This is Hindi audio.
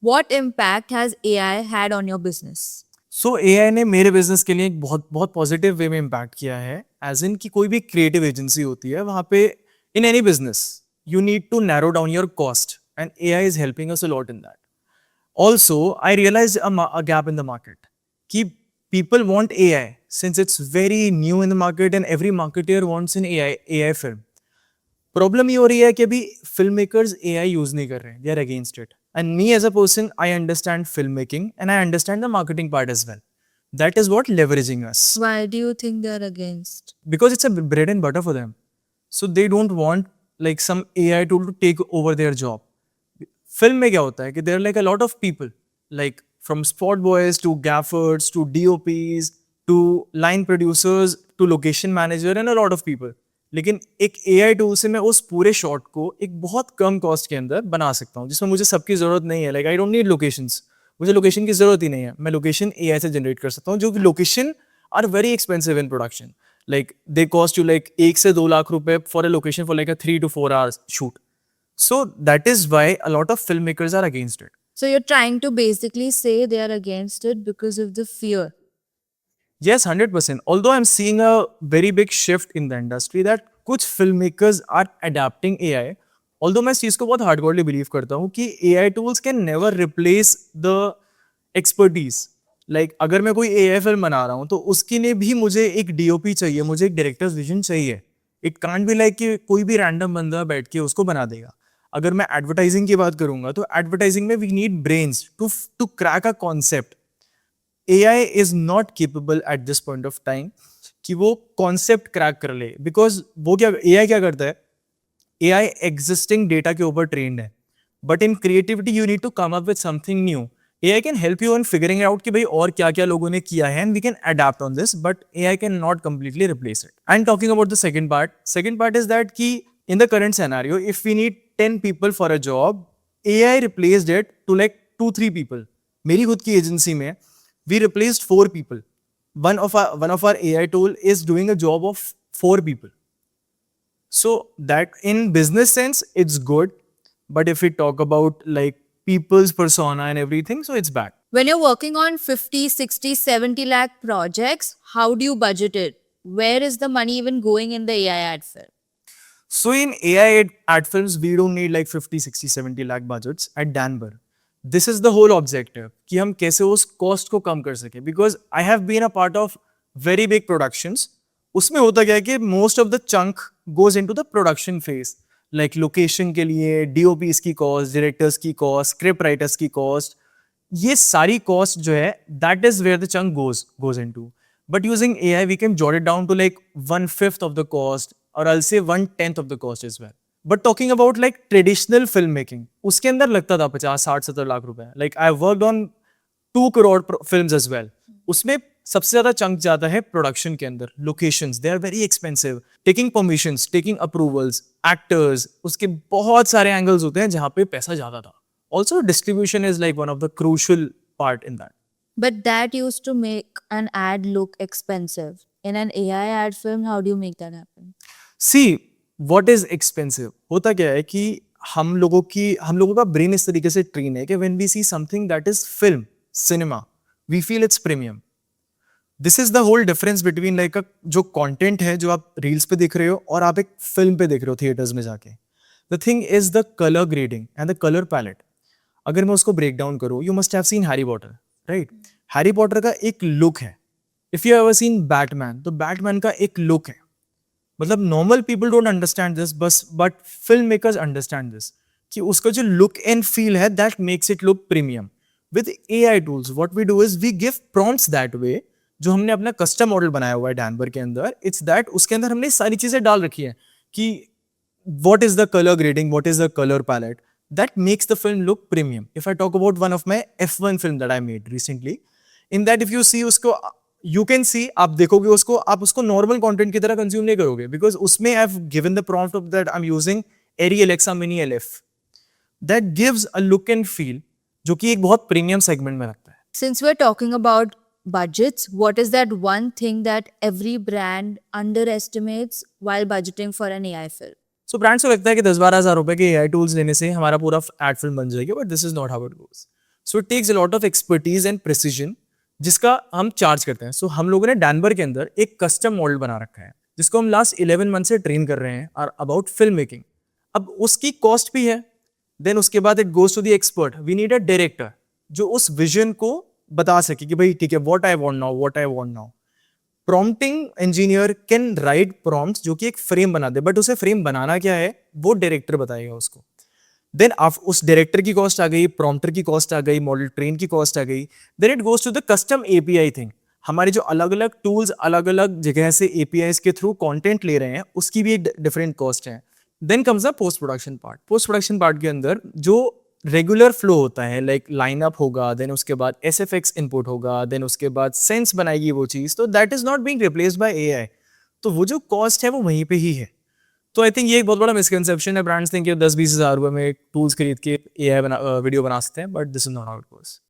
What impact has AI had on your business? So AI ने मेरे बिजनेस के लिए एक बहुत बहुत पॉजिटिव वे में इम्पैक्ट किया है, एज इन कि कोई भी क्रिएटिव एजेंसी होती है वहाँ पे, in any business you need to narrow down your cost, and AI is helping us a lot in that. Also, I realized a gap in the market. Ki people want AI since it's very new in the market and every marketer wants an AI film. Problem ये हो रही है कि अभी फिल्म मेकर्स AI यूज नहीं कर रहे हैं, they are against it. And me as a person, I understand film making and I understand the marketing part as well. That is what leveraging us, Why do you think they're against? because it's a bread and butter for them. So they don't want like some AI tool to take over their job. Film में क्या होता है कि there like a lot of people, like from spot boys to gaffers to DOPs to line producers to location manager and a lot of people. लेकिन एक एआई टूल से मैं उस पूरे शॉट को एक बहुत कम कॉस्ट के अंदर बना सकता हूँ, जिसमें मुझे सबकी जरूरत नहीं है. Like I don't need locations, मुझे लोकेशन की जरूरत ही नहीं है. मैं लोकेशन एआई से जनरेट कर सकता हूँ, जो कि location are very expensive in production. Like they cost you like 1 से 2 लाख रुपए for a location for like a 3 to 4 hours shoot. So that is why a lot of filmmakers are against it. So you're trying to basically say they are against it because of the fear. Yes, 100%. Although I'm seeing a very big shift in the industry that कुछ filmmakers are adapting AI. Although मैं इस चीज़ को बहुत hardcorely believe करता हूँ कि AI tools can never replace the expertise. Like अगर मैं कोई AI फिल्म बना रहा हूँ तो उसके लिए भी मुझे एक DOP चाहिए, मुझे एक डायरेक्टर्स विजन चाहिए. इट कांट बी लाइक कि कोई भी रैंडम बंदा बैठ के उसको बना देगा. अगर मैं एडवर्टाइजिंग की बात करूंगा तो एडवर्टाइजिंग में we need brains to crack a concept. AI is not capable at this point of time कि वो कॉन्सेप्ट क्रैक कर ले, बिकॉज वो क्या AI क्या करता है, AI एग्जिस्टिंग डेटा के ऊपर ट्रेंड है. But in creativity you need to come up with something new. AI can help you on figuring out कि भाई और क्या क्या लोगों ने किया है, and we can adapt on this, but AI can not completely replace it. And talking about the second part is that कि in the current scenario if we need 10 people for a job, AI replaced it to like 2-3 people. मेरी खुद की एजेंसी में we replaced 4 people. One of our AI tool is doing a job of 4 people. So that in business sense it's good, but if we talk about like people's persona and everything, so it's bad. When you're working on 50, 60, 70 lakh projects, how do you budget it? Where is the money even going in the AI ad film? So in AI ad films, we don't need like 50, 60, 70 lakh budgets at Danber. This is the whole objective कि हम कैसे उस कॉस्ट को कम कर सके, because I have been a part of very big productions. उसमें होता क्या है कि most of the chunk goes into the production phase. Like location के लिए डीओपीज की कॉस्ट, डायरेक्टर्स की कॉस्ट, स्क्रिप्ट राइटर्स की कॉस्ट, ये सारी कॉस्ट जो है that is where the chunk goes into. But using AI we can jot it down to like 1/5 of the cost, और I will say 1/10 of the cost is well. But talking about like traditional film making, उसके अंदर लगता था 50, 60, 70 लाख रुपए. Like I worked on 2 crore films as well. उसमें सबसे ज्यादा चंक जाता है प्रोडक्शन के अंदर. Locations they are very expensive, taking permissions, taking approvals, actors, उसके बहुत सारे एंगल्स होते हैं जहां पे पैसा ज्यादा था. Also distribution is like one of the crucial part in that. But that used to make an ad look expensive. In an AI ad film, how do you make that happen? See what is expensive, होता क्या है कि हम लोगों का ब्रेन इस तरीके से ट्रेन है कि when we see something that is film cinema, we feel it's premium. This is the whole difference between like जो कंटेंट है जो आप रील्स पे देख रहे हो और आप एक फिल्म पे देख रहे हो थिएटर्स में जाके. The thing is the colour grading and the colour palette. अगर मैं उसको ब्रेक डाउन करूँ, you must have seen Harry Potter, right? Harry Potter का एक लुक है. If you ever seen Batman, तो बैटमैन का एक लुक है. मतलब normal people don't understand this, बस but film makers understand this कि उसका जो लुक एंड फील है that makes it look premium. With AI tools what we do is we give prompts that way. जो हमने अपना कस्टम मॉडल बनाया हुआ है डैनवर के अंदर, इट्स दैट उसके अंदर हमने सारी चीजें डाल रखी है कि what is the color grading, what is the color palette that makes the film look premium. If I talk about one of my F1 film that I made recently, in that if you see उसको, you can see, आप देखोगे उसको, आप उसको normal content की तरह consume नहीं करोगे, because उसमें I've given the prompt of that I'm using Arri Alexa Mini LF. That gives a look and feel जो कि एक बहुत premium segment में लगता है. Since we're talking about budgets, what is that one thing that every brand underestimates while budgeting for an AI film? So brands को लगता है कि 10-12 हज़ार रुपए के AI टूल्स लेने से हमारा पूरा एड फिल्म बन जाएगी, but this is not how it goes. So it takes a lot of expertise and precision जिसका हम चार्ज करते हैं. सो हम लोगों ने डैनवर के अंदर एक कस्टम मॉडल बना रखा है जिसको हम लास्ट 11 मंथ से ट्रेन कर रहे हैं अबाउट फिल्म मेकिंग. अब उसकी कॉस्ट भी है. देन उसके बाद it goes to the expert. We need a director जो उस विजन को बता सके कि भाई ठीक है, what I want now, what I want now. Prompting engineer can write prompts जो कि एक फ्रेम बना दे, बट उसे फ्रेम बनाना क्या है वो डायरेक्टर बताएगा उसको. देन आप उस डायरेक्टर की कॉस्ट आ गई, प्रॉम्प्टर की कॉस्ट आ गई, मॉडल ट्रेन की कॉस्ट आ गई. Then it goes to the custom API thing. हमारे जो अलग अलग टूल्स अलग अलग जगह से एपीआई के थ्रू कंटेंट ले रहे हैं उसकी भी एक डिफरेंट कॉस्ट है. Then comes the post production part. Post production part के अंदर जो रेगुलर फ्लो होता है, लाइक लाइनअप होगा, देन उसके बाद एस एफ एक्स इनपुट होगा, देन उसके बाद सेंस बनाएगी वो चीज़, तो that is not being replaced by AI. तो वो जो कॉस्ट है वो वहीं पे ही है. तो आई थिंक ये एक बहुत बड़ा मिसकंसेप्शन है. ब्रांड्स थिंक कि 10-20 हज़ार रुपये में टूल्स खरीद के एआई वीडियो बना सकते हैं, but this is not how it goes.